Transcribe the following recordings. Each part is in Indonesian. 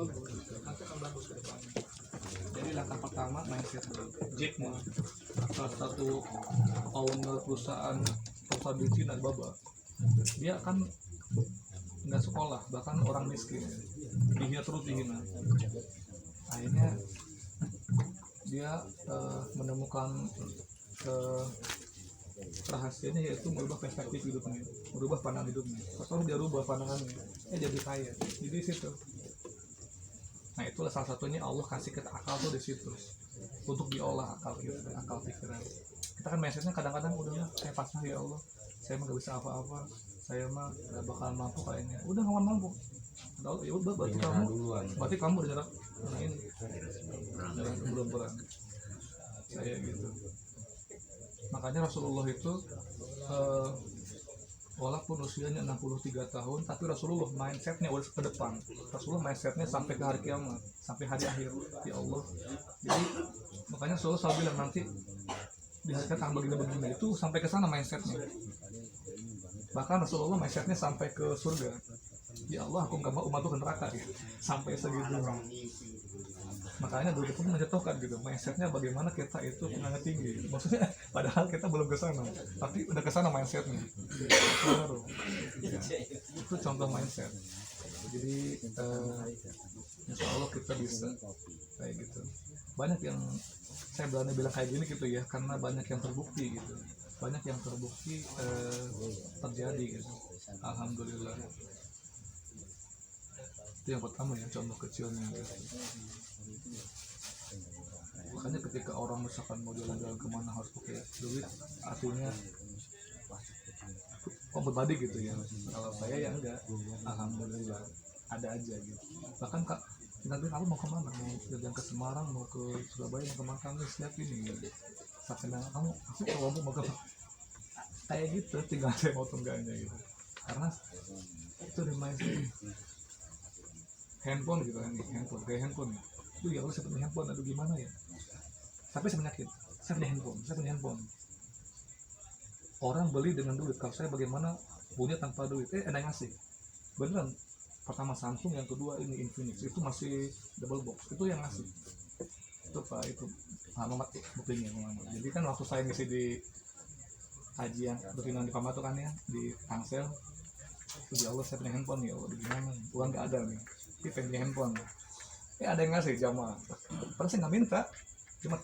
nanti akan bagus ke depannya. Jadi langkah pertama mindset. Jack Ma, salah satu owner perusahaan di Cina, Baba, dia kan nggak sekolah, bahkan orang miskin, dihina terus dihina. Akhirnya dia menemukan rahasianya, yaitu merubah perspektif hidupnya, merubah pandangan hidupnya. Setelah dia rubah pandangannya, jadi kaya. Jadi situ. Nah itulah salah satunya Allah kasih kita akal tuh di situ, untuk diolah akal kita, akal pikiran. Kita kan mindsetnya kadang-kadang udah saya pasrah ya Allah, saya mah gak bisa apa-apa, saya mah gak bakal mampu kayaknya. Udah gak mampu. Ya udah berarti kamu udah nyerap. Nah ini belum pernah saya gitu. Makanya Rasulullah itu walaupun usianya 63 tahun, tapi Rasulullah mindsetnya udah ke depan. Rasulullah mindsetnya sampai ke hari kiamat, sampai hari akhir. Ya Allah. Jadi makanya Rasulullah selalu bilang nanti di hari kiamat begini itu sampai ke sana mindsetnya. Bahkan Rasulullah mindsetnya sampai ke surga. Ya Allah, aku nggak mau umatku ke neraka gitu. Sampai segitu. Makanya dulu itu menjatuhkan gitu, mindsetnya bagaimana kita itu pengen tinggi. Maksudnya padahal kita belum ke sana, tapi udah ke sana mindsetnya. Baru. Ya, itu contoh mindset. Jadi insya Allah kita bisa kayak gitu. Banyak yang saya berani bilang kayak gini gitu ya, karena banyak yang terbukti gitu. Banyak yang terbukti terjadi gitu. Alhamdulillah. Itu yang pertama ya, contoh kecilnya gitu. Makanya ketika orang misalkan mau jalan-jalan kemana harus pakai duit, artinya kok berbadi gitu ya. Kalau saya ya enggak, alhamdulillah ada aja gitu. Bahkan kak, nanti kamu mau kemana, mau jalan ke Semarang, mau ke Surabaya, mau ke Makang, siap ini gitu. Sampai kamu, aku kalau mau ke kayak gitu, tinggal saya mau tungganya gitu. Karena itu remind handphone gitu kan, handphone kayak handphone. Duh ya Allah, saya punya handphone, aduh gimana ya. Tapi saya penyakit, saya punya handphone. Orang beli dengan duit, kalau saya bagaimana punya tanpa duit? Ada yang ngasih. Beneran, pertama Samsung, yang kedua ini Infinix, itu masih double box, itu yang ngasih. Itu Pak, itu Muhammad buktinya Muhammad. Jadi kan waktu saya ngisi di kajian rutinan di Pama tuh kan ya, di Tangsel, ya Allah saya punya handphone ya Allah, gimana? Uang nggak ada nih, tapi pengen handphone. Ada yang ngasih jamaah, padahal saya nggak minta, cuma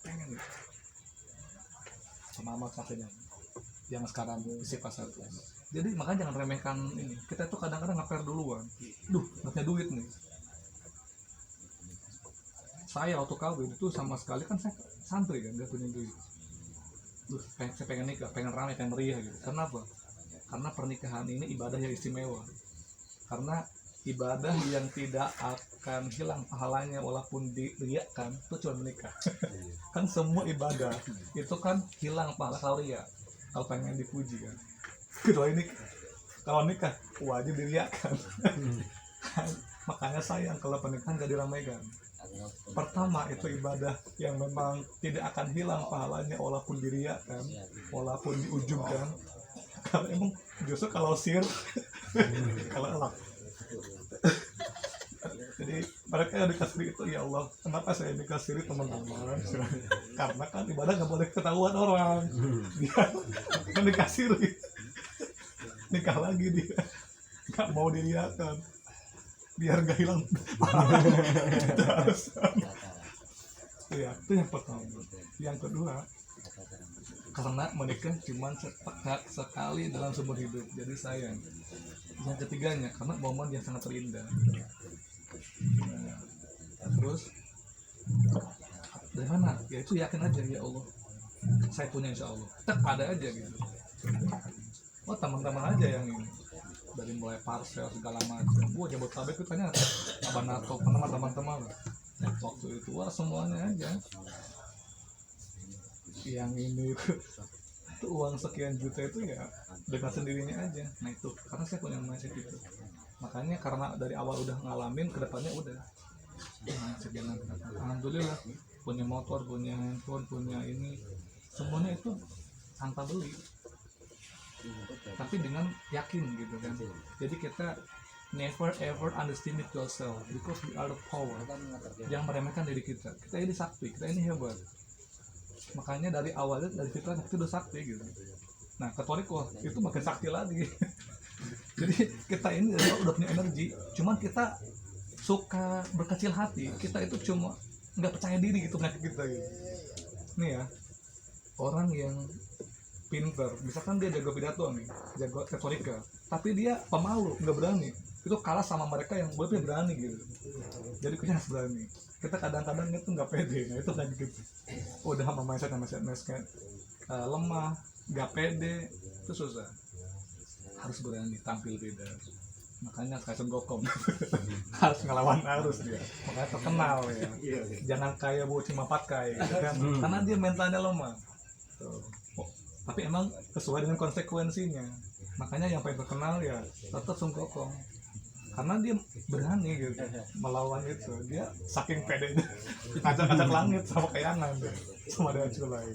pengen gitu. Sama amat sakitnya yang sekarang isi pasar. Jadi makanya jangan remehkan ini. Kita tuh kadang-kadang ngaper duluan. Nggak punya duit nih. Saya waktu kawin itu sama sekali kan saya santuy kan, nggak punya duit. Saya pengen nikah, pengen ramai, pengen meriah gitu. Kenapa? Karena pernikahan ini ibadah yang istimewa. Karena ibadah yang tidak akan hilang pahalanya walaupun diriakan itu cuma menikah. Kan semua ibadah itu kan hilang pahala kalau ria, kalau pengen dipuji kan. Kedua ini kalau nikah wajib diriakan. Makanya sayang kalau pernikahan gak diramaikan. Pertama itu ibadah yang memang tidak akan hilang pahalanya walaupun diriakan, walaupun diujungkan. Kalau emang justru kalau sir kalau elak. Jadi mereka yang dikasih itu, ya Allah, kenapa saya dikasih teman-teman? Karena kan ibadah nggak boleh ketahuan orang. Dia kan dikasih nikah lagi, dia nggak mau dilihatkan biar nggak hilang. Ya itu yang pertama. Yang kedua, karena menikah cuma sekali dalam seumur hidup, jadi sayang. Yang ketiganya, karena momen yang sangat terindah. Terus dari mana? Ya itu yakin aja, ya Allah saya punya, insya Allah ada aja gitu. Oh teman-teman aja yang ini, dari mulai parcel segala macam. Jabodetabek itu tanya abang atau teman-teman waktu itu, semuanya aja. Yang ini itu uang sekian juta itu ya dengan sendirinya aja. Nah itu karena saya punya mindset itu. Makanya karena dari awal udah ngalamin, kedepannya udah jangan. Alhamdulillah punya motor, punya handphone, punya ini, semuanya itu tanpa beli, tapi dengan yakin gitu kan. Jadi kita Never ever underestimate yourself because we are the power. Jangan meremehkan diri kita. Kita ini sakti, kita ini hebat. Makanya dari awalnya dari fitrah kita udah sakti gitu. Nah, ketoriko itu makin sakti lagi. Jadi kita ini udah punya energi, cuman kita suka berkecil hati. Kita itu cuma nggak percaya diri gitu penyakit kita gitu. Nih ya, orang yang pinter, misalkan dia jago pidato nih, jago retorika, tapi dia pemalu, nggak berani, itu kalah sama mereka yang berani gitu. Jadi kita harus berani. Kita kadang-kadang itu nggak pede, nah itu kayak gitu. Udah sama mindset lemah, nggak pede, itu susah. Harus berani tampil beda. Makanya kayak Gokom harus ngelawan arus dia. Makanya terkenal ya. Jangan kayak Bu Cima Pakai gitu kan. Karena dia mentalnya lemah. Tuh. Tapi emang sesuai dengan konsekuensinya. Makanya yang paling terkenal ya tetap Sun Gokong, karena dia berani gitu melawan itu. Dia saking pedenya ngajak-ngajak langit sama kayangan deh, sama dengan culai.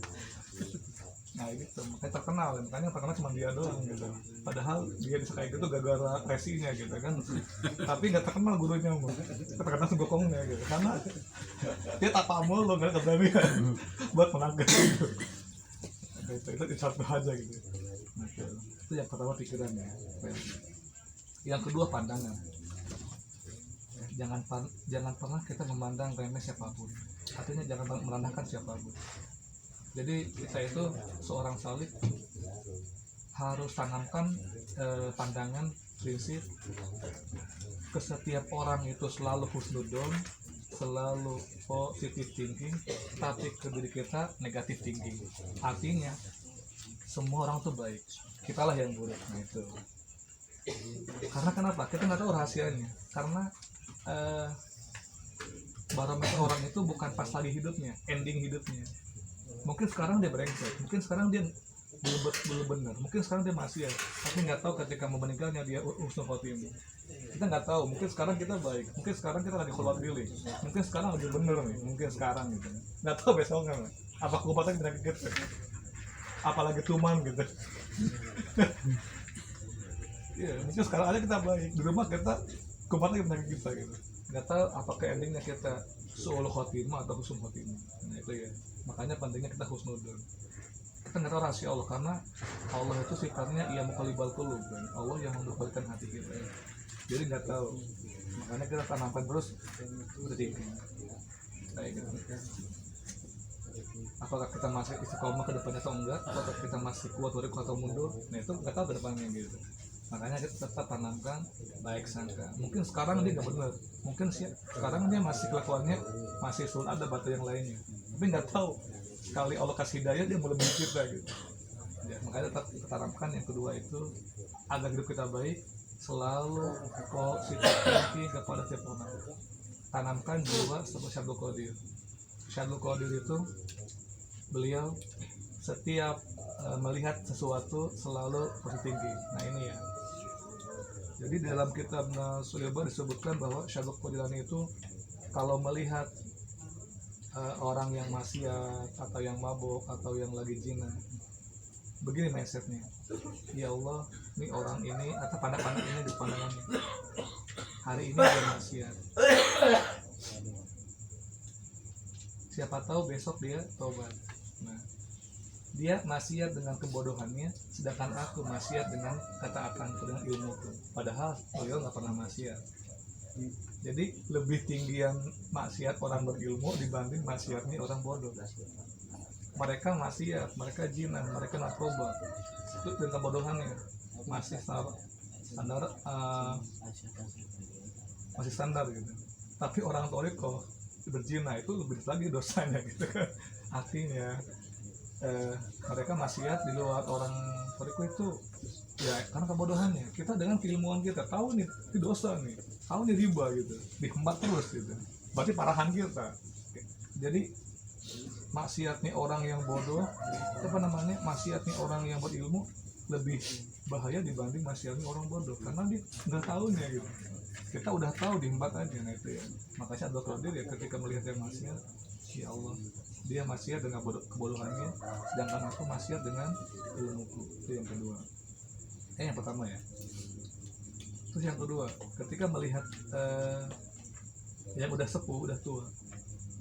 Nah gitu, makanya terkenal cuma dia doang gitu. Padahal dia bisa kayak gitu gara-gara resinya gitu kan. Tapi nggak terkenal gurunya, terkenal Sun Gokongnya gitu. Karena dia tak pamul loh, nggak keberanian buat menangkap gitu. Itu satu aja gitu. Nah, itu yang pertama pikirannya. Yang kedua pandangan. Jangan pernah kita memandang remeh siapapun. Artinya jangan merendahkan siapapun. Jadi kita itu seorang salik harus tanamkan pandangan prinsip ke setiap orang itu selalu husnudon, selalu positive thinking, tapi ke diri kita negatif thinking. Artinya semua orang tuh baik, kitalah yang buruk. Nah itu karena kenapa? Kita nggak tahu rahasianya. Karena barometer orang itu bukan pas lagi hidupnya, ending hidupnya. Mungkin sekarang dia brengsek, mungkin sekarang dia belum benar, mungkin sekarang dia masih ya, tapi nggak tahu ketika mau meninggalnya dia husnul khotimah. Kita nggak tahu, mungkin sekarang kita baik, mungkin sekarang kita lagi khulwat diri, mungkin sekarang lagi bener nih, mungkin sekarang gitu. Nggak tahu besoknya apa kumpatan kita gitu, apalagi tuman gitu. Iya, mungkin sekarang aja kita baik, di rumah kita kumpatan penyakit kita gitu. Nggak tahu apakah endingnya kita su'ul khotimah atau husnul khotimah. Nah itu ya, makanya pentingnya kita husnudon. Kita nggak tahu rahasia Allah, karena Allah itu sifatnya ia muqallibal qulub, Allah yang membalikkan hati kita. Jadi nggak tahu, makanya kita tanamkan terus berpikir kayak gitu. Apakah kita masih istiqomah ke depannya atau enggak, apakah kita masih kuat atau mundur, nah itu nggak tahu ke depannya gitu. Makanya kita tetap tanamkan baik sangka. Mungkin sekarang dia nggak benar, mungkin sekarang dia masih kelakuannya masih sul ada batu yang lainnya, tapi nggak tahu sekali Allah kasih hidayah dia mulai lebih kita gitu ya. Makanya tetap kita tanamkan yang kedua itu agar hidup kita baik, selalu positif thinking kepada setiap orang. Tanamkan jiwa seperti Syaikhul Qadir. Syaikhul Qadir itu beliau setiap melihat sesuatu selalu positif thinking. Nah ini ya, jadi di dalam kitab Sulaiman disebutkan bahwa Syaikhul Qadir itu kalau melihat orang yang maksiat atau yang mabuk atau yang lagi zina, begini mindsetnya, ya Allah, ini orang ini atau pandang-pandang ini di pandangannya, hari ini dia maksiat, siapa tahu besok dia tobat. Nah, dia maksiat dengan kebodohannya, sedangkan aku maksiat dengan ketaatanku, dengan ilmuku. Padahal beliau nggak pernah maksiat. Jadi lebih tinggi yang maksiat orang berilmu dibanding maksiatnya orang bodoh. Mereka maksiat, mereka zina, mereka narkoba, itu dengan kebodohannya masih standar, masih standar gitu. Tapi orang toriko berzina itu lebih lagi dosanya gitu kan. Artinya mereka maksiat di luar orang toriko itu ya karena kebodohannya. Kita dengan keilmuan kita tahu nih itu dosa nih, tahu nih riba gitu, dihembat terus gitu, berarti parahan kita. Jadi maksiat nih orang yang bodoh, maksiat nih orang yang berilmu lebih bahaya dibanding maksiat nih orang bodoh, karena dia nggak tahunya gitu. Kita udah tahu dihembat aja. Nah itu ya, makanya Abdul Qadir ya ketika melihat yang maksiat, ya Allah, dia maksiat dengan kebodohannya, sedangkan aku maksiat dengan ilmuku. Itu yang kedua. Yang pertama ya. Terus yang kedua, ketika melihat yang udah sepuh, udah tua,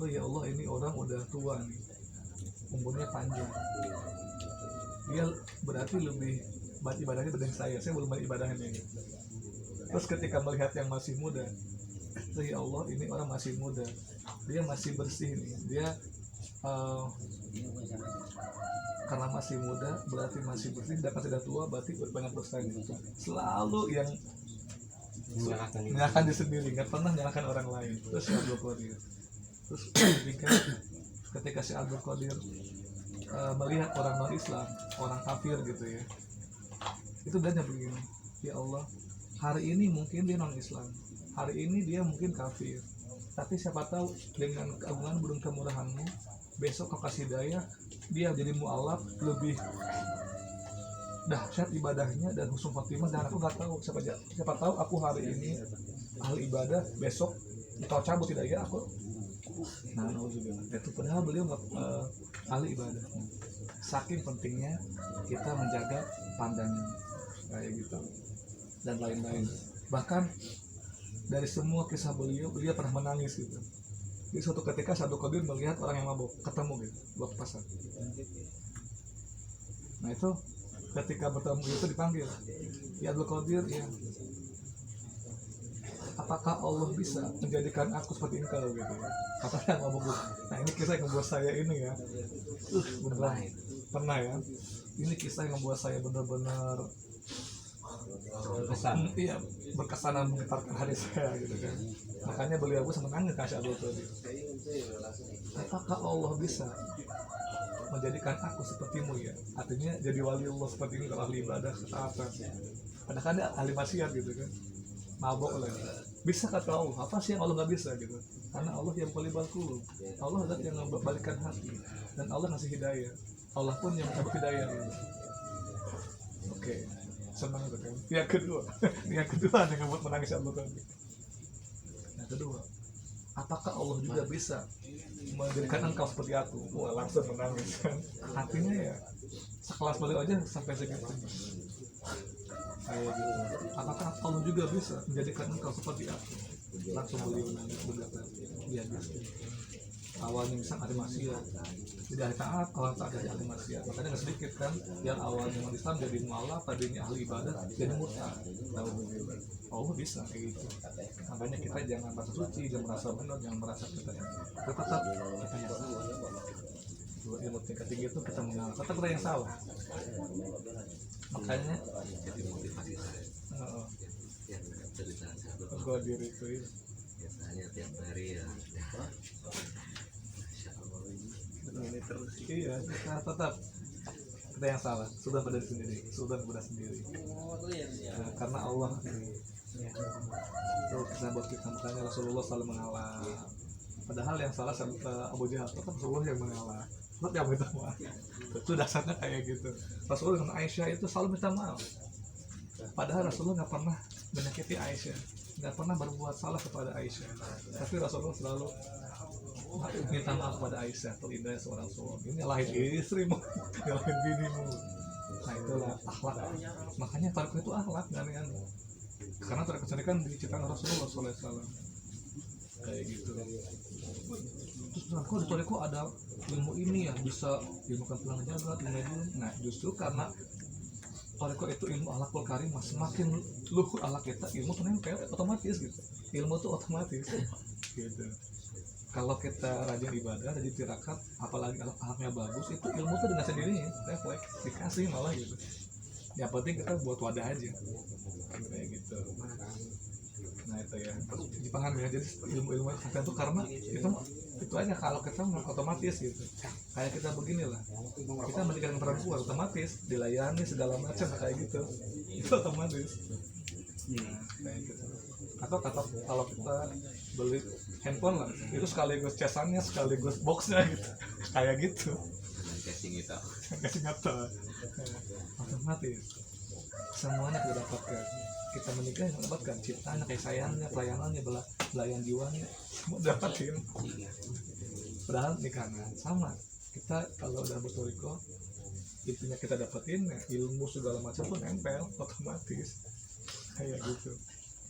oh ya Allah ini orang udah tua nih, umurnya panjang, dia berarti lebih banyak ibadahnya dibanding saya belum banyak ibadahnya nih. Terus ketika melihat yang masih muda, oh ya Allah ini orang masih muda, dia masih bersih nih, dia karena masih muda berarti masih bersih, sedangkan sudah tua berarti banyak dosanya. Selalu yang menyalahkan diri sendiri, nggak pernah menyalahkan orang lain. Terus si Abdul Qadir, terus ketika si Abdul Qadir melihat orang non Islam, orang kafir gitu ya, itu dia begini, ya Allah hari ini mungkin dia non Islam, hari ini dia mungkin kafir, tapi siapa tahu dengan keagungan burung kemurahanmu besok kau kasih daya dia jadi mu'alaf lebih dahsyat ibadahnya dan husnul khotimah, dan aku nggak tahu siapa tahu aku hari ini ahli ibadah, besok kau cabut tidak ya aku. Nah juga itu padahal beliau nggak ahli ibadah. Saking pentingnya kita menjaga pandangan kayak gitu dan lain-lain. Bahkan dari semua kisah beliau pernah menangis gitu. Di suatu ketika Abdul Qadir melihat orang yang mabuk, ketemu gitu, bawa ke pasar. Nah itu ketika bertemu itu dipanggil, ya Abdul Qadir, ya apakah Allah bisa menjadikan aku seperti engkau gitu ya? Kata yang mabuk. Nah ini kisah yang membuat saya ini ya, beneran pernah ya. Ini kisah yang membuat saya benar-benar berkesan, iya berkesan dan menggetarkan hati saya gitu kan. Makanya beliau pun menangis kasih Abdul Qadir. Apakah Allah bisa menjadikan aku sepertimu ya? Artinya jadi wali Allah seperti ini, kalau ahli ibadah ketaatan. Padahal kan dia ahli maksiat gitu kan, mabok lah. Bisa kata Allah, apa sih yang Allah nggak bisa gitu? Karena Allah yang qalibal qulub, Allah adalah yang membalikkan hati, dan Allah ngasih hidayah. Allah pun yang mencabut hidayah gitu. Oke, senang itu kan. Yang kedua yang membuat menangis Abdul Qadir. Yang kedua, apakah Allah juga bisa menjadikan engkau seperti aku? Wah, langsung menangis kan. Hatinya ya sekelas beliau aja sampai segitu. Kayak gitu. Apakah Allah juga bisa menjadikan engkau seperti aku? Langsung beliau nangis berkata, dia bisa. Awalnya misalnya ada maksiat, tidak taat, awal tak ada ahli maksiat. Makanya nggak sedikit kan, yang awalnya umat Islam jadi mualaf, tadinya ahli ibadah, jadi murtad. Allah bisa kayak gitu. Makanya kita jangan merasa suci, jangan merasa benar, jangan merasa kita tetap kita yang salah. Ilmu tingkat tinggi itu kita mengalah, tetap kita yang salah. Makanya jadi motivasi saya. Yang cerita saya gua diri itu biasanya tiap hari ya. Ini terus iya, kita tetap kita yang salah, sudah pada sendiri, nah, karena Allah itu kisah buat kita. Makanya Rasulullah selalu mengalah, padahal yang salah Abu Jahal, tetap Rasulullah yang mengalah, tetap yang minta maaf. Itu dasarnya kayak gitu. Rasulullah dengan Aisyah itu selalu minta maaf, padahal Rasulullah nggak pernah menyakiti Aisyah, nggak pernah berbuat salah kepada Aisyah, tapi Rasulullah selalu minta maaf pada Aisyah. Tuh indah seorang suami, ini nyalahin istrimu, nyalahin binimu. Nah itulah akhlak. Makanya tarekat itu akhlak, aneh-aneh. Karena tarekat sendiri kan diciptakan Rasulullah SAW kayak gitu. Terus kok di tarekat ada ilmu ini ya, bisa ilmu kampulan jagat, ilmu. Nah justru karena tarekat itu ilmu akhlakul karimah, semakin luhur akhlak kita, ilmu tuh nempel otomatis gitu. Ilmu tuh otomatis gitu. Kalau kita rajin ibadah, rajin tirakat, apalagi akhlaknya bagus, itu ilmu tuh dengan sendirinya refleks, dikasih malah gitu. Yang penting kita buat wadah aja kayak gitu. Nah itu ya, dipahami ya. Jadi ilmu-ilmu kita tuh karena itu aja, kalau kita otomatis gitu. Kayak kita beginilah, kita menikah dengan perempuan otomatis dilayani segala macam kayak gitu, itu otomatis. Nah, kayak gitu. Atau kalau kita beli handphone lah, itu sekaligus casannya, sekaligus boxnya gitu, kayak gitu. Casing itu. Casing atau otomatis semuanya kita dapatkan. Kita menikah mendapatkan ciptaan, kayak sayangnya, pelayanannya, belayan jiwanya, semua dapatin. Padahal nikah sama. Kita kalau udah bertoriko, intinya kita dapetin ya, ilmu segala macam pun nempel otomatis kayak gitu.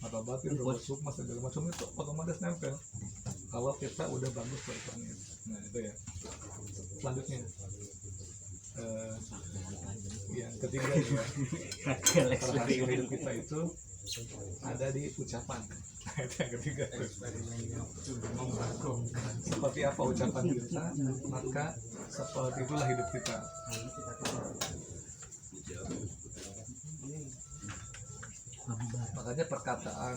mata batin, roba sukma segala macam itu otomatis nempel kalau kita udah bagus baikannya. Nah itu ya. Selanjutnya yang ketiga ya, rahasia hidup kita itu ada di ucapan. Nah, itu yang ketiga. Seperti apa ucapan kita, maka seperti itulah hidup kita. Makanya perkataan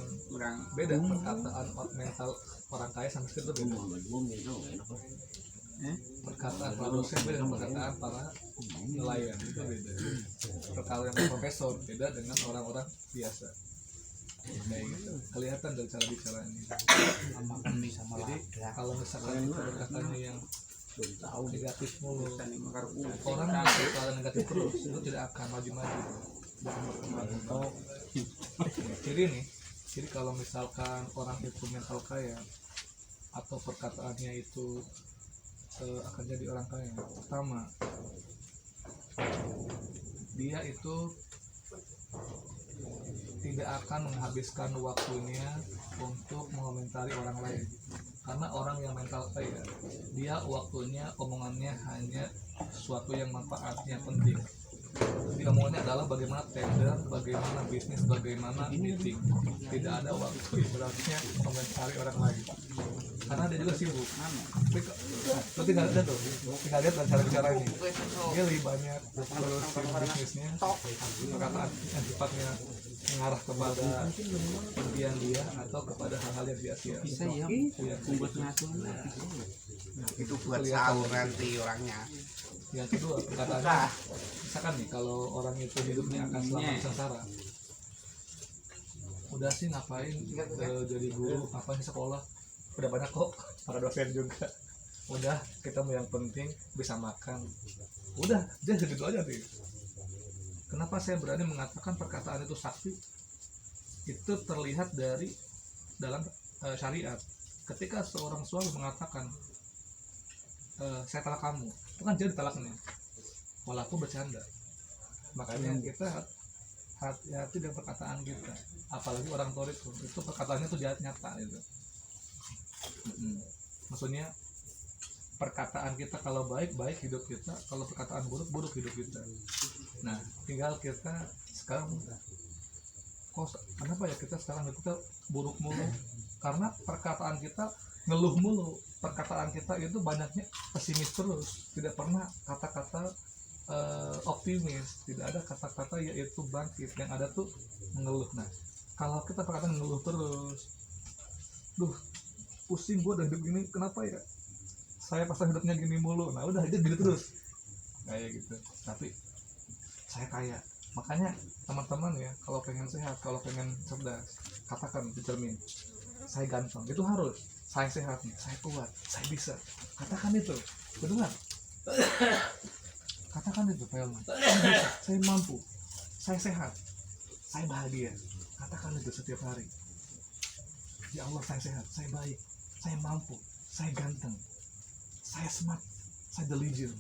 beda, perkataan mental orang kaya sama miskin itu beda. Perkataan para dosen beda dengan perkataan para nelayan, itu beda. Perkataan profesor beda dengan orang-orang biasa. Kayak gitu, kelihatan dari cara bicaranya. Jadi kalau misalkan kita berkatanya yang negatif mulu, orang yang berkata negatif terus itu tidak akan maju-maju, jangan berkembang. Jadi kalau misalkan orang itu mental kaya atau perkataannya itu akan jadi orang kaya, pertama dia itu tidak akan menghabiskan waktunya untuk mengomentari orang lain. Karena orang yang mental kaya, dia waktunya omongannya hanya sesuatu yang manfaatnya penting. Jadi omongannya adalah bagaimana tender, bagaimana bisnis, bagaimana meeting. Tidak ada waktu ibaratnya komentari orang lain. Karena dia juga sibuk. Tapi tinggal lihat tuh, tinggal lihat dari cara bicara ini. Dia lebih banyak terus bisnisnya, perkataan yang sifatnya mengarah kepada impian dia atau kepada hal-hal yang sia-sia. Bisa ya, buat ngatur. Itu buat sahur nanti orangnya. Yang kedua, perkataannya misalkan nih kalau orang itu hidupnya akan selalu sengsara, udah sih ngapain jadi guru, ngapain di sekolah, udah banyak kok para dosen juga, udah kita mau yang penting bisa makan, udah dia segitu aja sih. Kenapa saya berani mengatakan perkataan itu sakti? Itu terlihat dari dalam syariat. Ketika seorang suami mengatakan saya talak kamu, itu kan jadi talaknya, walaupun bercanda. Makanya kita hati-hati dengan perkataan kita, apalagi orang tua itu perkataannya tuh jahat nyata gitu. Maksudnya perkataan kita kalau baik hidup kita, kalau perkataan buruk hidup kita. Nah tinggal kita sekarang kenapa ya kita sekarang kita buruk mulu, karena perkataan kita ngeluh mulu, perkataan kita itu banyaknya pesimis terus, tidak pernah kata-kata optimis, tidak ada kata-kata yaitu bangkit, yang ada tuh mengeluh. Nah kalau kita perkataan ngeluh terus, duh pusing gue udah hidup gini, kenapa ya saya pasang hidupnya gini mulu, nah udah aja gitu terus kayak gitu. Tapi saya kaya, makanya teman-teman ya kalau pengen sehat, kalau pengen cerdas, katakan di cermin, saya ganteng, itu harus. Saya sehat nih, saya kuat, saya bisa, katakan itu, betul nggak? Katakan itu, saya mampu, saya sehat, saya bahagia, katakan itu setiap hari. Ya Allah, saya sehat, saya baik, saya mampu, saya ganteng, saya smart, saya diligent.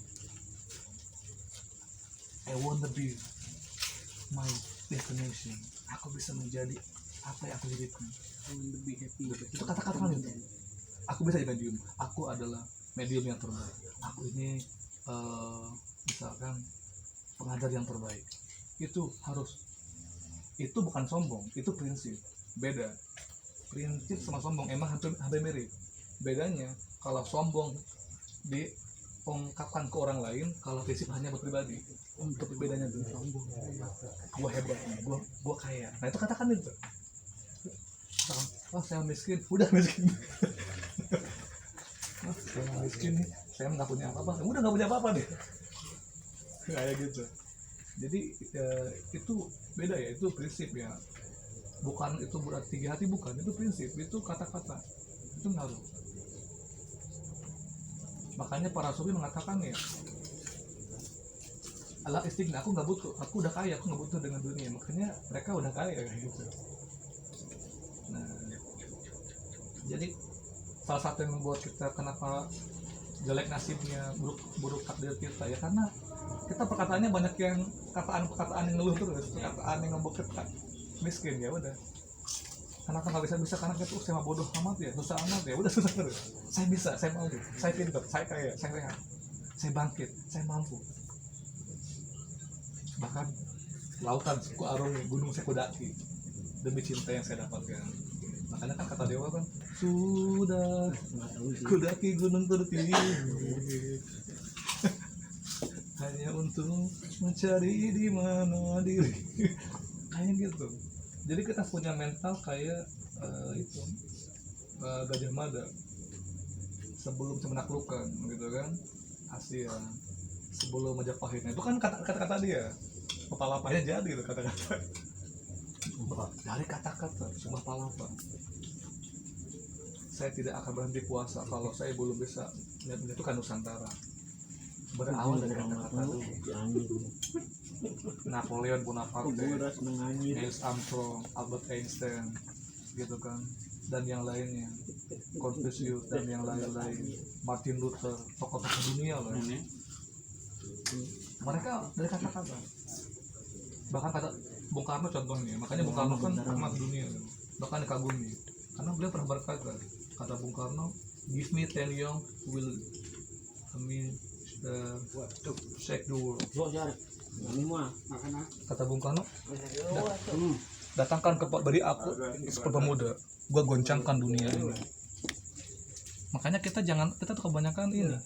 I want to be my destination. Aku bisa menjadi apa yang aku inginkan. Itu kata-kata itu. Aku bisa jadi medium. Aku adalah medium yang terbaik. Aku ini misalkan pengajar yang terbaik. Itu harus. Itu bukan sombong. Itu prinsip. Beda. Prinsip sama sombong emang hampir mirip. Bedanya kalau sombong diungkapkan ke orang lain, kalau prinsip hanya buat pribadi. Untuk bedanya tuh sombong, gua hebat nih, gua kaya. Nah itu katakan itu. Oh saya miskin, udah miskin. Oh, saya miskin nih, saya nggak punya apa-apa, udah nggak punya apa-apa deh. Kayak gitu. Jadi itu beda ya, itu prinsip ya. Bukan itu berarti tinggi hati, bukan, itu prinsip, itu kata-kata, itu ngaruh. Makanya para sufi mengatakan ya, Allah istighna, aku nggak butuh, aku udah kaya, aku nggak butuh dengan dunia. Makanya mereka udah kaya kayak gitu. Nah, jadi salah satu yang membuat kita kenapa jelek nasibnya, buruk takdir kita ya karena kita perkataannya banyak yang perkataan yang ngeluh terus, perkataan yang membuat kita miskin, ya udah Karena kan nggak bisa karena kita tuh saya bodoh amat ya, susah amat ya, udah susah terus. Saya bisa, saya mau, saya pintar, saya kaya, saya sehat, saya bangkit, saya mampu. Bahkan lautan ku arungi, gunung saya kudaki demi cinta yang saya dapatkan. Makanya kan kata dewa kan, sudah kudaki gunung tertinggi hanya untuk mencari di mana diri. Kayak gitu. Jadi kita punya mental kayak itu Gajah Mada sebelum menaklukkan gitu kan Asia, sebelum Majapahit. Nah, itu kan kata-kata dia, kepala-palanya jadi itu kata-kata dari kata-kata cuma palapa. Saya tidak akan berhenti puasa kalau saya belum bisa menyatukan Nusantara. Berawal dari kata-kata dulu. Napoleon Bonaparte, Neil Armstrong, Albert Einstein, gitu kan, dan yang lainnya, Confucius dan yang lain-lain, Martin Luther, tokoh-tokoh dunia loh. Mereka dari kata-kata. Bahkan kata Bung Karno contohnya, makanya Bung Karno kan pernah dunia, bahkan dikagumi, karena beliau pernah berkata, kata Bung Karno, give me 10 young will shake the world. Kata Bung Karno, datangkan beri aku pemuda, gua goncangkan dunia ini. Makanya kita tuh kebanyakan ini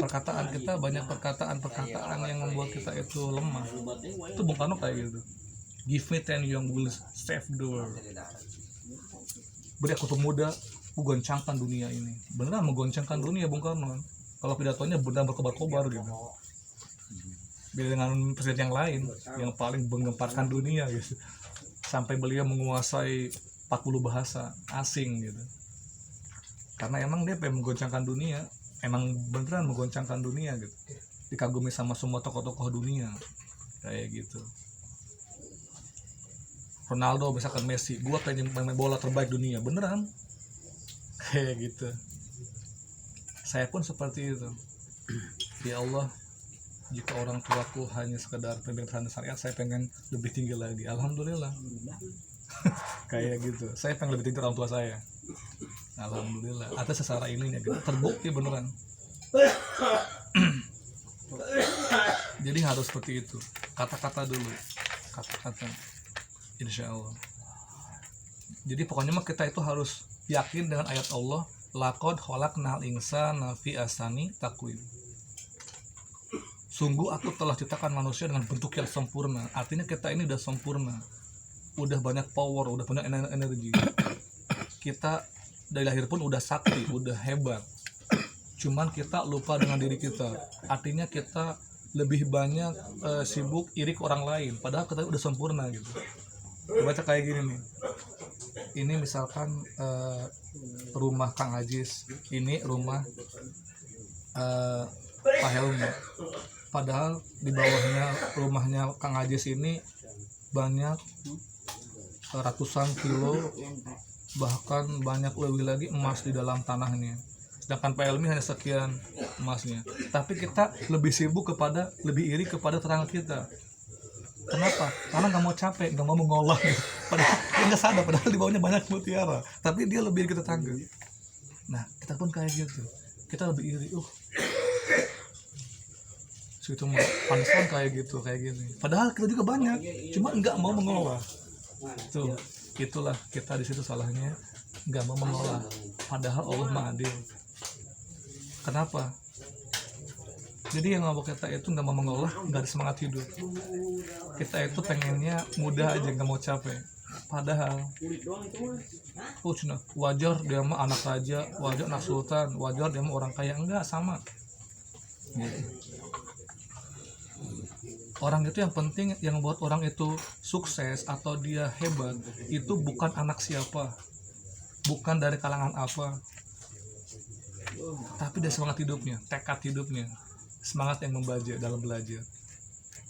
perkataan kita, banyak perkataan yang membuat kita itu lemah. Itu Bung Karno kayak gitu, give me 10 young will save the world. Beri aku pemuda, aku goncangkan dunia ini. Beneran menggoncangkan dunia Bung Karno. Kalau pidatonya benar berkobar-kobar gitu. Beda dengan presiden yang lain yang paling menggemparkan dunia gitu. Sampai beliau menguasai 40 bahasa asing gitu. Karena emang dia pengen menggoncangkan dunia, emang beneran menggoncangkan dunia gitu. Dikagumi sama semua tokoh-tokoh dunia. Kayak gitu. Ronaldo misalkan Messi, gua pengen main bola terbaik dunia, beneran kayak gitu. Saya pun seperti itu. Ya Allah, jika orang tuaku hanya sekedar pemimpin syariat, saya pengen lebih tinggi lagi. Alhamdulillah. Kayak gitu. Saya pengen lebih tinggi orang tua saya. Alhamdulillah. Atas secara ininya gitu. Terbukti beneran. Jadi harus seperti itu. Kata-kata dulu. Kata-kata. Insya Allah. Jadi pokoknya mah kita itu harus yakin dengan ayat Allah, laqad khalaqnal insana fi ahsani taqwim. Sungguh aku telah ciptakan manusia dengan bentuk yang sempurna. Artinya kita ini udah sempurna, udah banyak power, udah banyak energi. Kita dari lahir pun udah sakti, udah hebat. Cuman kita lupa dengan diri kita. Artinya kita lebih banyak sibuk iri ke orang lain, padahal kita udah sempurna gitu. Baca kayak gini nih, ini misalkan rumah Kang Ajis, ini rumah Pak Helmi, padahal di bawahnya rumahnya Kang Ajis ini banyak ratusan kilo, bahkan banyak lebih lagi emas di dalam tanahnya, sedangkan Pak Helmi hanya sekian emasnya. Tapi kita lebih sibuk lebih iri kepada tetangga kita. Kenapa? Karena nggak mau capek, nggak mau mengolah. Padahal dia nggak sadar, padahal di bawahnya banyak mutiara. Tapi dia lebih iri ke tetangga. Nah, kita pun kayak gitu. Kita lebih iri. Situ mah pantesan kayak gitu, kayak gini. Padahal kita juga banyak, cuma nggak mau mengolah. Itulah kita di situ salahnya, nggak mau mengolah. Padahal Allah Maha Adil. Kenapa? Jadi yang ngomong kita itu nggak mau mengolah, nggak ada semangat hidup. Kita itu pengennya mudah aja, nggak mau capek. Padahal, wajar dia mah anak raja, wajar anak sultan, wajar dia mah orang kaya, enggak sama. Gitu. Orang itu yang penting, yang buat orang itu sukses atau dia hebat, itu bukan anak siapa, bukan dari kalangan apa, tapi dari semangat hidupnya, tekad hidupnya. Semangat yang membaca dalam belajar.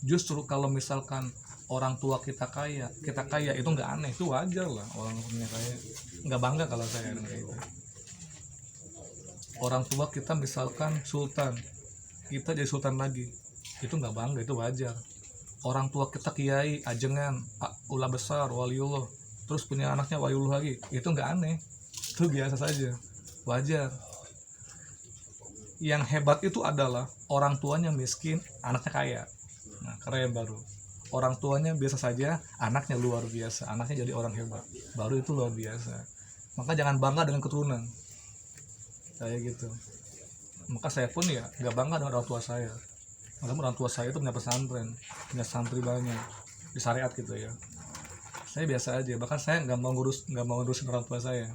Justru kalau misalkan orang tua kita kaya itu nggak aneh, itu wajar lah orang punya kaya. Nggak bangga kalau saya kayak gitu. Orang tua kita misalkan sultan, kita jadi sultan lagi, itu nggak bangga, itu wajar. Orang tua kita kiai, ajengan, ulama besar, waliullah, terus punya anaknya wayuluh lagi, itu nggak aneh, itu biasa saja, wajar. Yang hebat itu adalah orang tuanya miskin, anaknya kaya. Nah, keren baru. Orang tuanya biasa saja, anaknya luar biasa, anaknya jadi orang hebat, baru itu luar biasa. Maka jangan bangga dengan keturunan kayak gitu. Maka saya pun ya nggak bangga dengan orang tua saya. Walaupun orang tua saya itu punya pesantren, punya santri banyak di syariat gitu ya. Saya biasa aja, bahkan saya nggak mau ngurusin orang tua saya.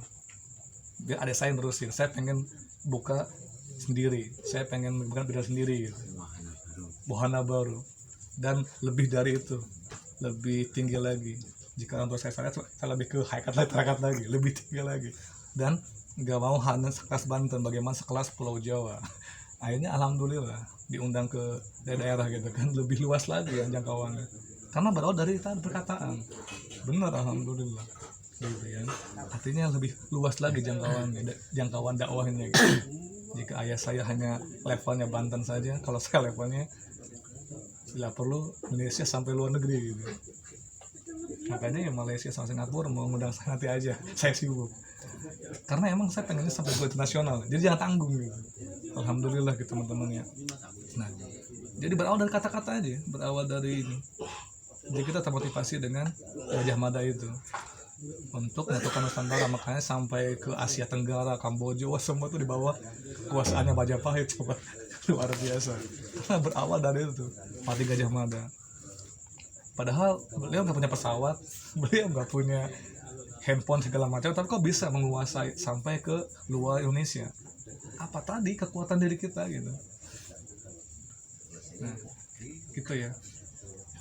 Biar adik saya yang nerusin. Saya pengen buka sendiri, saya pengen bukan bidang sendiri gitu. Wahana baru, dan lebih dari itu, lebih tinggi lagi. Jika orang tua saya lebih ke hakikat lagi, terakat lagi, lebih tinggi lagi. Dan nggak mau hanya sekelas Banten, bagaimana sekelas Pulau Jawa. Akhirnya alhamdulillah diundang ke daerah gitu kan, lebih luas lagi yang jangkauannya. Karena berawal dari perkataan, benar alhamdulillah. Gitu ya. Artinya lebih luas lagi jangkauan dakwahnya gitu. Jika ayah saya hanya levelnya Banten saja, kalau saya levelnya bila perlu Indonesia sampai luar negeri gitu. Makanya ya Malaysia sama Singapura mau ngundang saya nanti aja, saya sibuk. Karena emang saya pengennya sampai go internasional, jadi jangan tanggung gitu. Alhamdulillah gitu teman-teman ya. Nah, jadi berawal dari kata-kata aja, berawal dari ini. Jadi kita termotivasi dengan Gajah Mada itu untuk menyatukan Nusantara, makanya sampai ke Asia Tenggara, Kamboja, semua tuh di bawah kuasaannya Majapahit, coba luar biasa. Karena berawal dari itu mati Gajah Mada. Padahal beliau nggak punya pesawat, beliau nggak punya handphone segala macam, tapi kok bisa menguasai sampai ke luar Indonesia? Apa tadi kekuatan diri kita gitu? Nah, gitu ya.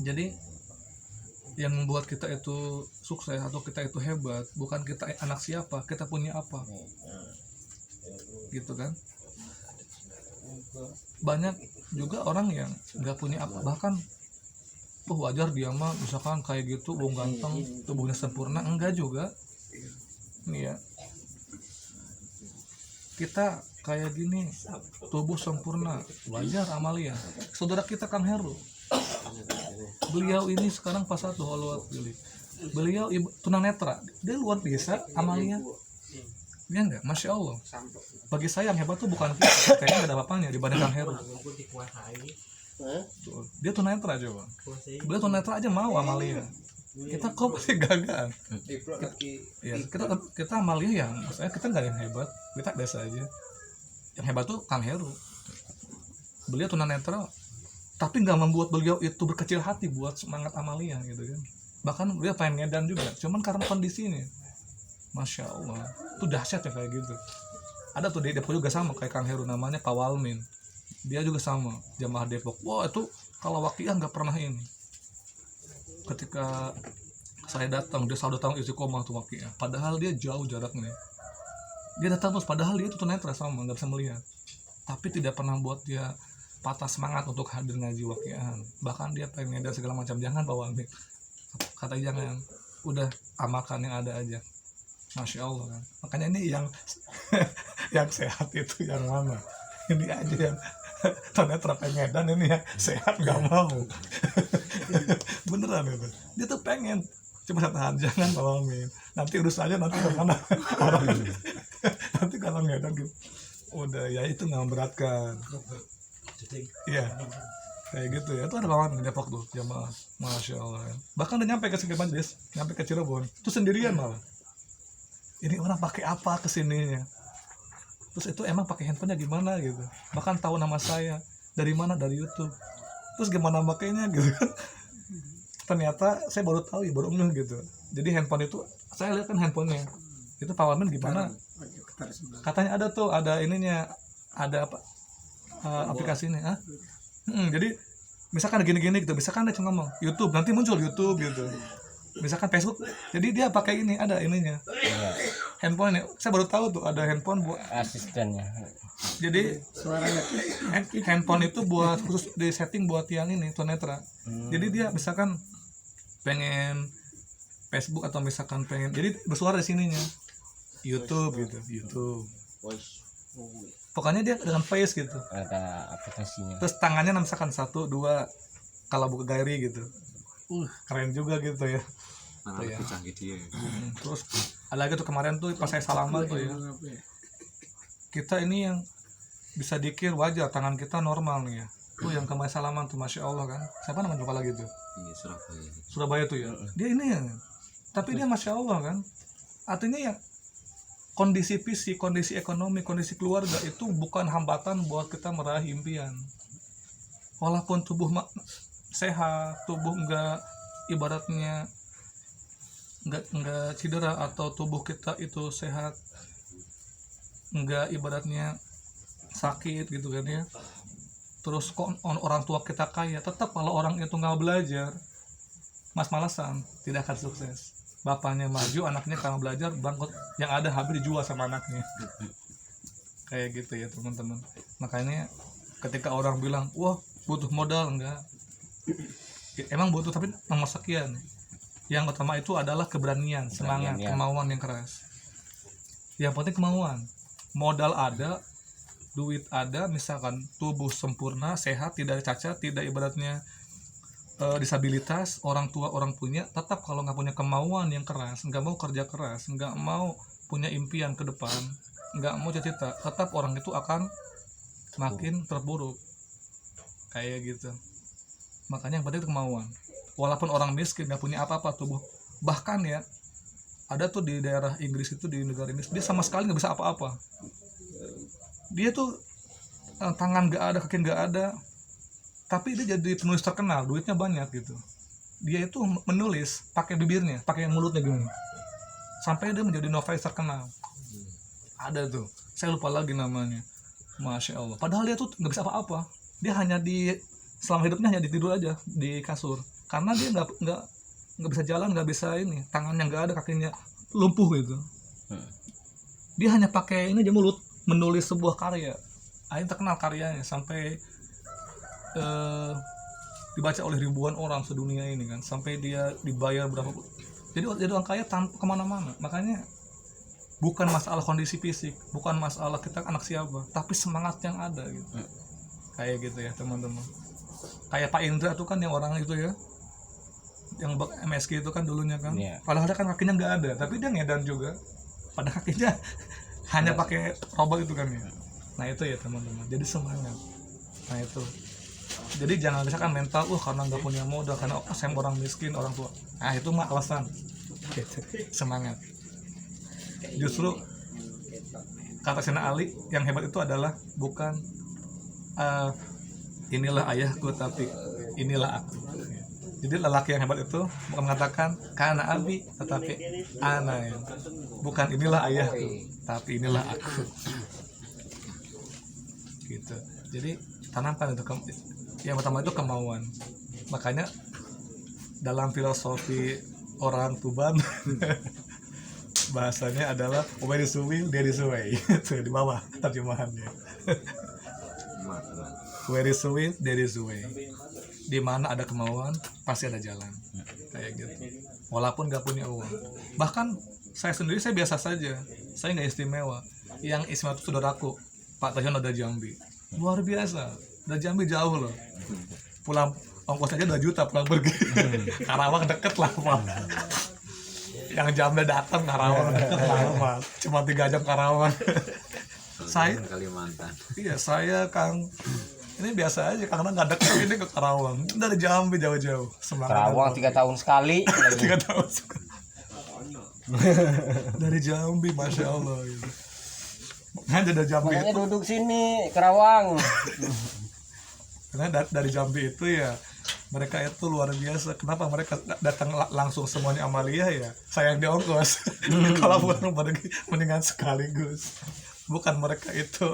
Jadi yang membuat kita itu sukses atau kita itu hebat bukan kita anak siapa, kita punya apa, gitu kan. Banyak juga orang yang nggak punya apa, bahkan wajar dia mah misalkan kayak gitu, bung ganteng, tubuhnya sempurna, enggak juga. Nih ya, kita kayak gini, tubuh sempurna, wajar Amalia. Saudara kita Kang Heru, beliau ini sekarang pas satu beliau tunanetra, dia luar biasa Amalia. Dia enggak, masya Allah. Bagi saya yang hebat tuh bukan kita, kayaknya nggak ada apa-apanya dibanding Kang Heru. Dia tunanetra coba, beliau tunanetra aja mau Amalia. Kita kok masih gagal. Ya, kita Amalia yang saya kita nggak yang hebat, kita biasa aja. Yang hebat tuh Kang Heru, beliau tunanetra, tapi nggak membuat beliau itu berkecil hati buat semangat Amalia gitu kan. Bahkan beliau pengen ngedan juga, cuman karena kondisinya, masya Allah, itu dahsyat ya kayak gitu. Ada tuh di Depok juga sama kayak Kang Heru, namanya Pak Walmin, dia juga sama jamaah Depok. Wah itu kalau wakiah nggak pernah ini. Ketika saya datang, dia selalu datang istiqomah tuh wakiah, padahal dia jauh jaraknya. Dia datang terus, padahal dia itu tunanetra sama, nggak bisa melihat, tapi tidak pernah buat dia patah semangat untuk hadir ngaji wakiahan. Bahkan dia pengen dan segala macam, jangan bawa ambil, kata jangan, udah amalkan yang ada aja. Masya Allah kan. Makanya ini yang yang sehat itu yang mana? Ini aja yang tunanetra pengen, dan ini yang sehat nggak mau. Beneran itu. Dia tuh pengen, cuma tahan, jangan bawa ambil. Nanti urus aja nanti kemana orang. Nanti kalau ngedan gitu, udah ya itu nggak memberatkan. Iya, kayak gitu ya. Itu ada kawan di Depok tuh jamaah, masya Allah ya. Bahkan udah nyampe ke Majelis, nyampe ke Cirebon, itu sendirian malah. Ini orang pakai apa kesininya? Terus itu emang pakai handphonenya gimana gitu? Bahkan tahu nama saya dari mana, dari YouTube. Terus gimana makainya gitu kan? Ternyata saya baru tahu ya, baru ngeh gitu. Jadi handphone itu saya lihat kan handphonenya itu Pak Wamen gimana? Katanya ada tuh, ada ininya, ada apa? Aplikasinya, jadi misalkan gini-gini gitu, misalkan dia cuma ngomong YouTube, nanti muncul YouTube gitu. Misalkan Facebook, jadi dia pakai ini, ada ininya. Handphone, saya baru tahu tuh ada handphone buat asistennya. Jadi handphone itu buat khusus di setting buat yang ini tunanetra. Jadi dia misalkan pengen Facebook atau misalkan pengen, jadi bersuara di sininya YouTube gitu, YouTube. Pokoknya dia dengan face gitu. Ada aplikasinya. Terus tangannya misalkan 1, 2 kalau buka galeri gitu. Keren juga gitu ya. Mana Iya. lebih canggih dia. Terus ada lagi tuh kemarin tuh pas saya salaman tuh ya, kita ini yang bisa dikir wajar, tangan kita normal nih ya. Tuh yang kemarin salaman tuh, masya Allah kan. Siapa namanya lupa lagi tuh? Ini Surabaya. Surabaya tuh ya. Dia ini ya. Tapi dia masya Allah kan. Artinya ya kondisi fisik, kondisi ekonomi, kondisi keluarga itu bukan hambatan buat kita meraih impian. Walaupun tubuh sehat, tubuh enggak ibaratnya enggak cedera, atau tubuh kita itu sehat, enggak ibaratnya sakit gitu kan ya. Terus kok orang tua kita kaya, tetap kalau orang itu nggak belajar, mas-malasan, tidak akan sukses. Bapaknya maju, anaknya karena belajar bangkrut, yang ada habis dijual sama anaknya. Kayak gitu ya teman-teman. Makanya ketika orang bilang, wah butuh modal, enggak, emang butuh, tapi nomor sekian. Yang utama itu adalah keberanian, semangat, ya. kemauan yang keras. Yang penting kemauan. Modal ada, duit ada, misalkan tubuh sempurna, sehat, tidak cacat, tidak ibaratnya disabilitas, orang tua orang punya, tetap kalau nggak punya kemauan yang keras, nggak mau kerja keras, nggak mau punya impian ke depan, nggak mau cita-cita, tetap orang itu akan makin terpuruk kayak gitu. Makanya yang penting itu kemauan. Walaupun orang miskin nggak punya apa-apa tubuh, bahkan ya ada tuh di daerah Inggris itu, di negara Inggris, dia sama sekali nggak bisa apa-apa. Dia tuh tangan nggak ada, kaki nggak ada, tapi dia jadi penulis terkenal, duitnya banyak gitu. Dia itu menulis pakai bibirnya, pakai mulutnya gini, sampai dia menjadi novelis terkenal. Ada tuh, saya lupa lagi namanya, masya Allah. Padahal dia tuh nggak bisa apa-apa, dia hanya selama hidupnya hanya tidur aja di kasur, karena dia nggak bisa jalan, nggak bisa ini, tangannya nggak ada, kakinya lumpuh gitu. Dia hanya pakai ini aja mulut, menulis sebuah karya. Akhirnya terkenal karyanya, sampai dibaca oleh ribuan orang sedunia ini kan, sampai dia dibayar berapa. Jadi orang kaya tanpa kemana-mana. Makanya bukan masalah kondisi fisik, bukan masalah kita anak siapa, tapi semangat yang ada gitu. Kayak gitu ya teman-teman. Kayak Pak Indra tuh kan, yang orang itu ya, yang MSG itu kan dulunya kan, padahal dia kan kakinya nggak ada, tapi dia ngedan juga, pada kakinya hanya pakai robot itu kan ya. Nah itu ya teman-teman, jadi semangat. Nah itu, jadi jangan misalkan mental, karena nggak punya modal, karena saya orang miskin, orang tua, nah itu mah alasan. Semangat. Justru kata Sayyidina Ali, yang hebat itu adalah bukan inilah ayahku, tapi inilah aku. Jadi lelaki yang hebat itu bukan mengatakan kana abi, tetapi ana ya. Bukan inilah ayahku, tapi inilah aku. Gitu. Jadi tanamkan itu, yang pertama itu kemauan. Makanya dalam filosofi orang Tuban bahasanya adalah where is the will there is a way. Itu di bawah terjemahannya. Where is the will there is a way. Di mana ada kemauan pasti ada jalan. Kayak gitu. Walaupun gak punya uang. Bahkan saya sendiri, saya biasa saja, saya nggak istimewa. Yang istimewa itu saudaraku Pak Tajon ada Jambi, luar biasa. Dari Jambi jauh loh, pulang ongkos aja 2 juta pulang pergi. Karawang deket lah Pak. Yang Jambi datang, Karawang deket lah Pak. Cuma 3 jam Karawang. Saya Kalimantan. Iya, saya Kang ini biasa aja karena nggak deket ini ke Karawang. Dari Jambi jauh-jauh. Karawang 3 tahun sekali. 3 tahun sekali. Dari Jambi, masya Allah. Gitu. Makanya dari Jambi Makanya itu, duduk sini Karawang. karena dari Jambi itu ya, mereka itu luar biasa. Kenapa mereka datang langsung semuanya Amalia ya? Sayang di ongkos. Kalau pulang pergi mendingan sekaligus. Bukan mereka itu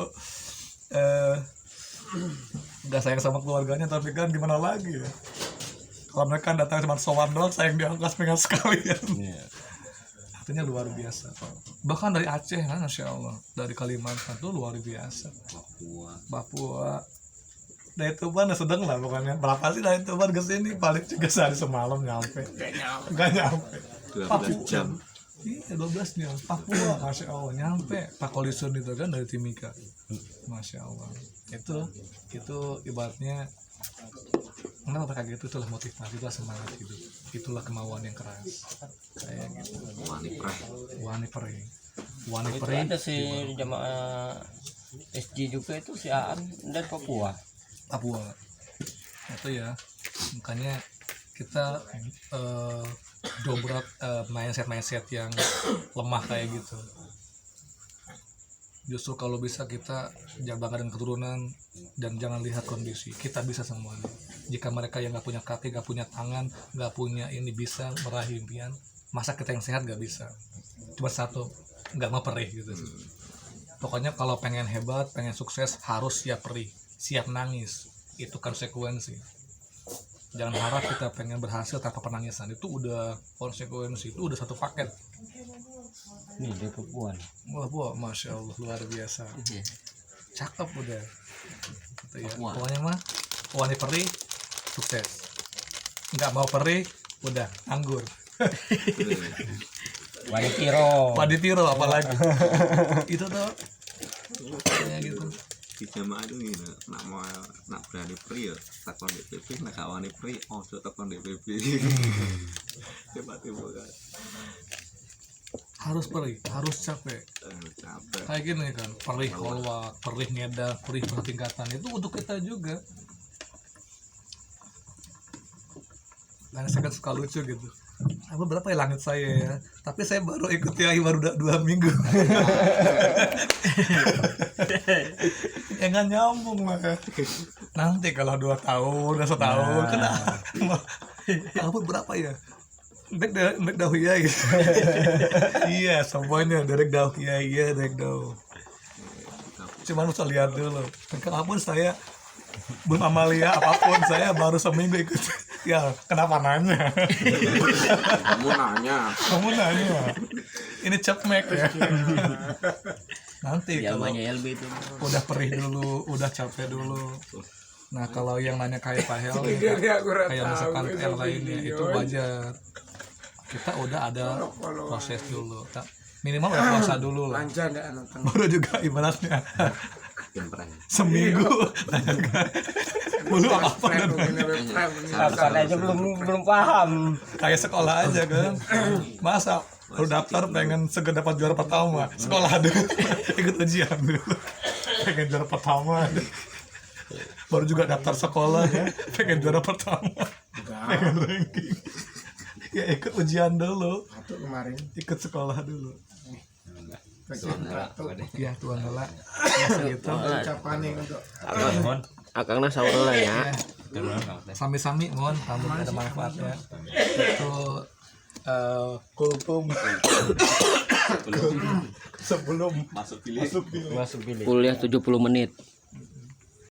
nggak sayang sama keluarganya, tapi kan gimana lagi ya? Kalau mereka datang cuma sowan doang, sayang di ongkos mendingan sekalian. Artinya luar biasa. Bahkan dari Aceh kan, masya Allah, dari Kalimantan tuh luar biasa. Papua. Dari Tuban sedang lah pokoknya. Berapa sih dari Tuban ke sini? Paling juga sehari semalam nyampe. Gak nyampe. 12 jam. Iya, 12 jam. Papua, masya Allah, nyampe. Pak Kolisun itu kan dari Timika. Masya Allah. Itu ibaratnya kenapa kayak gitu, itulah motivasi, itulah semangat hidup, itulah kemauan yang keras kayak gitu. Wani perih Ada si jamaah SG juga itu si Aan dari Papua. itu ya, makanya kita dobrak mindset yang lemah kayak gitu. Justru kalau bisa kita jangan bangga dengan keturunan dan jangan lihat kondisi, kita bisa semuanya. Jika mereka yang nggak punya kaki, nggak punya tangan, nggak punya ini bisa meraih impian, masa kita yang sehat nggak bisa? Cuma satu, nggak mau perih gitu. Pokoknya kalau pengen hebat, pengen sukses, harus siap perih, siap nangis. Itu konsekuensi. Jangan harap kita pengen berhasil tanpa penangisan. Itu udah konsekuensi, itu udah satu paket. Nih dari Papua. Wah, masya Allah, luar biasa. Cakep udah. Gitu ya. Wah. Pokoknya mah, wani perih, sukses. Nggak mau perih, udah nganggur. Wani Tiro apalagi. Itu tuh kayak gitu. Di jamaah itu gini, nak berani pri ya takon DPP, nak kawani pri ojo takon DPP. Tiba-tiba kan Harus perih, harus capek. capek. Kayak gini kan, perih kolwak, perih ngedang, perih bertingkatan, itu untuk kita juga. Dan saya kan suka lucu gitu. Apa berapa ya langit saya ya? Tapi saya baru ikut ya baru 2 minggu. Ya nggak nyambung lah. Nanti kalau 2 tahun, 1 tahun, kenapa? Apa berapa ya? Derek Dahlia gitu. Iya, semuanya Derek Dahlia, iya Derek Dahlia. Cuman usah lihat dulu. Kenapa saya belum amalia apapun, saya baru seminggu ikut. Ya, kenapa nanya? Kamu nanya. Ini cepmek ya. Nanti kalau LB itu. udah perih dulu, udah capek dulu. Nah, kalau yang nanya kayak Pak Hel, kayak misalkan yang lainnya itu wajar. Kita udah ada proses dulu. Minimal udah puasa dulu lah. Baru juga ibaratnya seminggu belum apa dan Kapan aja belum paham. kayak sekolah aja kan. Masa baru daftar pengen segera dapat juara pertama, sekolah dulu ikut ujian dulu pengen juara pertama, baru juga daftar sekolah ya pengen juara pertama, pengen ranking ya ikut ujian dulu, ikut sekolah dulu. Ya Tuhan Allah ya segitu Akangna saur lah ya. sami-sami mohon kamu ada manfaatnya itu kultum sebelum masuk pilih Kuliah 70 menit.